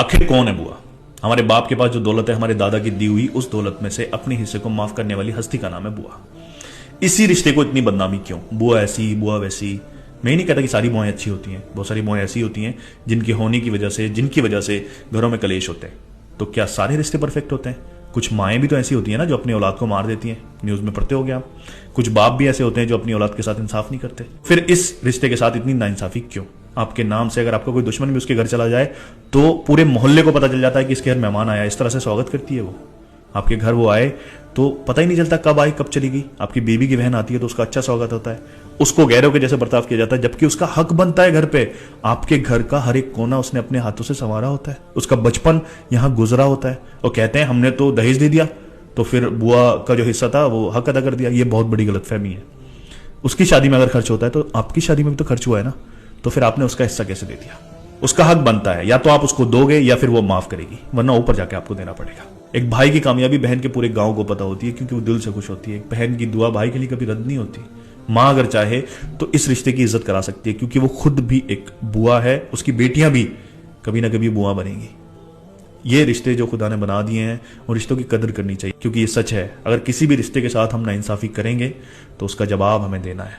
आखिर कौन है बुआ? हमारे बाप के पास जो दौलत है, हमारे दादा की दी हुई उस दौलत में से अपने हिस्से को माफ करने वाली हस्ती का नाम है बुआ। इसी रिश्ते को इतनी बदनामी क्यों? बुआ ऐसी, बुआ वैसी। मैं ही नहीं कहता कि सारी बुआएं अच्छी होती हैं, बहुत सारी बुआएं ऐसी होती हैं जिनके होने की वजह से, जिनकी वजह से घरों में कलेश होते हैं। तो क्या सारे रिश्ते परफेक्ट होते हैं? कुछ माएँ भी तो ऐसी होती हैं ना जो अपनी औलाद को मार देती हैं, न्यूज में पढ़ते हो गया आप। कुछ बाप भी ऐसे होते हैं जो अपनी औलाद के साथ इंसाफ नहीं करते। फिर इस रिश्ते के साथ इतनी नाइंसाफी क्यों? आपके नाम से अगर आपका कोई दुश्मन भी उसके घर चला जाए तो पूरे मोहल्ले को पता चल जाता है कि इसके घर मेहमान आया। इस तरह से स्वागत करती है वो। आपके घर वो आए तो पता ही नहीं चलता कब आई कब चली गई। आपकी बीवी की बहन आती है तो उसका अच्छा स्वागत होता है, उसको गैरों के जैसे बर्ताव किया जाता है, जबकि उसका हक बनता है घर पे। आपके घर का हर एक कोना उसने अपने हाथों से संवारा होता है, उसका बचपन यहां गुजरा होता है। और कहते हैं हमने तो दहेज दे दिया तो फिर बुआ का जो हिस्सा था वो हक अदा कर दिया। ये बहुत बड़ी गलतफहमी है। उसकी शादी में अगर खर्च होता है तो आपकी शादी में भी तो खर्च हुआ है ना, तो फिर आपने उसका हिस्सा कैसे दे दिया? उसका हक बनता है, या तो आप उसको दोगे या फिर वो माफ करेगी, वरना ऊपर जाके आपको देना पड़ेगा। एक भाई की कामयाबी बहन के पूरे गांव को पता होती है क्योंकि वो दिल से खुश होती है। एक बहन की दुआ भाई के लिए कभी रद्द नहीं होती। मां अगर चाहे तो इस रिश्ते की इज्जत करा सकती है क्योंकि वो खुद भी एक बुआ है, उसकी बेटियां भी कभी ना कभी बुआ बनेंगी। ये रिश्ते जो खुदा ने बना दिए हैं उन रिश्तों की कदर करनी चाहिए क्योंकि ये सच है, अगर किसी भी रिश्ते के साथ हम नाइंसाफी करेंगे तो उसका जवाब हमें देना है।